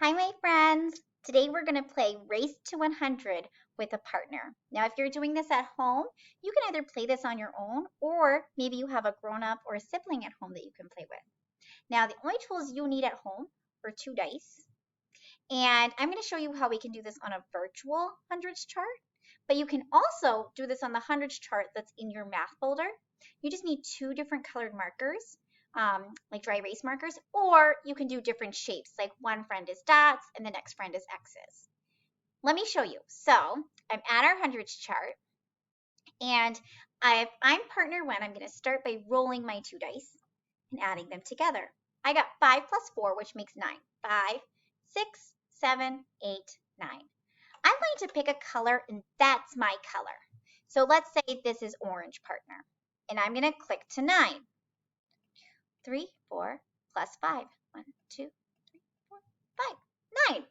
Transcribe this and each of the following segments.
Hi, my friends. Today we're going to play Race to 100 with a partner. Now, if you're doing this at home, you can either play this on your own or maybe you have a grown up or a sibling at home that you can play with. Now, the only tools you need at home are two dice. And I'm going to show you how we can do this on a virtual hundreds chart. But you can also do this on the hundreds chart that's in your math folder. You just need two different colored markers, like dry erase markers, or you can do different shapes, like one friend is dots and the next friend is X's. Let me show you. So I'm at our hundreds chart, and if I'm partner one, I'm going to start by rolling my two dice and adding them together. I got 5 plus 4, which makes 9. 5, 6, 7, 8, 9. I'm going to pick a color, and that's my color. So let's say this is orange, partner. And I'm going to click to 9. 3, 4, plus 5. 1, 2, 3, 4, 5. 9.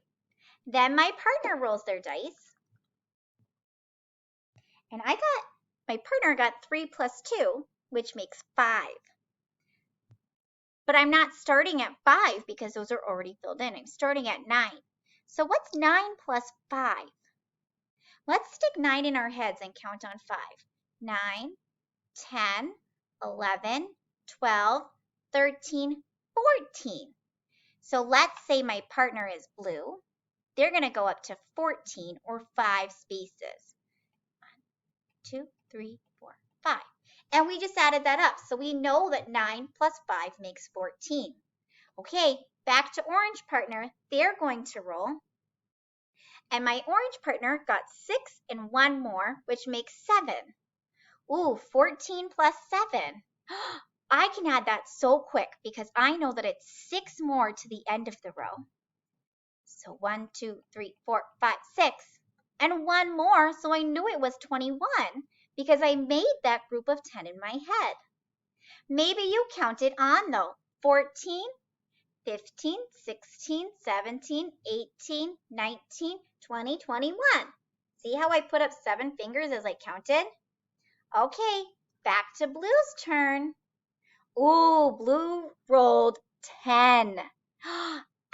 Then my partner rolls their dice. And my partner got 3 plus 2, which makes 5. But I'm not starting at 5 because those are already filled in. I'm starting at 9. So what's 9 plus 5? Let's stick 9 in our heads and count on 5. 9, 10, 11, 12, 13, 14. So let's say my partner is blue. They're going to go up to 14 or 5 spaces. 1, 2, 3, 4, 5. And we just added that up. So we know that 9 plus 5 makes 14. Okay, back to orange partner. They're going to roll. And my orange partner got 6 and 1 more, which makes 7. Ooh, 14 plus 7. I can add that so quick because I know that it's 6 more to the end of the row. So 1, 2, 3, 4, 5, 6. And 1 more, so I knew it was 21 because I made that group of 10 in my head. Maybe you counted on though. 14, 15, 16, 17, 18, 19, 20, 21. See how I put up 7 fingers as I counted? Okay, back to Blue's turn. Ooh, Blue rolled 10.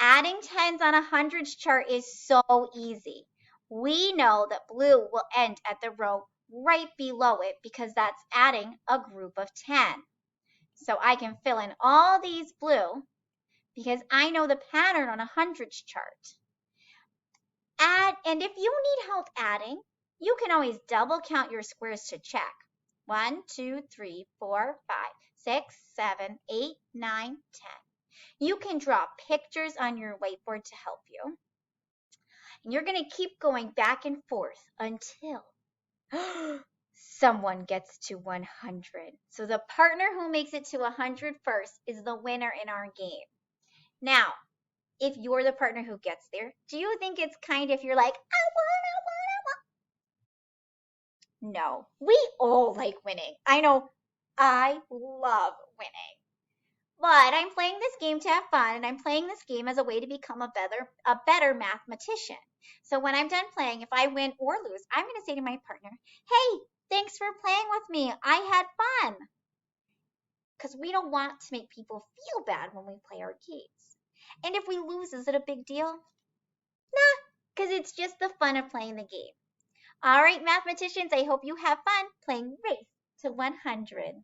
Adding 10s on a hundreds chart is so easy. We know that Blue will end at the row right below it because that's adding a group of 10. So I can fill in all these blue because I know the pattern on a hundreds chart. And if you need help adding, you can always double count your squares to check. 1, 2, 3, 4, 5, 6, 7, 8, 9, 10. You can draw pictures on your whiteboard to help you. And you're going to keep going back and forth until someone gets to 100. So the partner who makes it to 100 first is the winner in our game. Now, if you're the partner who gets there, do you think it's kind if you're like, I want? No, we all like winning. I know I love winning. But I'm playing this game to have fun, and I'm playing this game as a way to become a better mathematician. So when I'm done playing, if I win or lose, I'm going to say to my partner, hey, thanks for playing with me. I had fun. Because we don't want to make people feel bad when we play our games. And if we lose, is it a big deal? Nah, because it's just the fun of playing the game. All right, mathematicians, I hope you have fun playing Race to 100.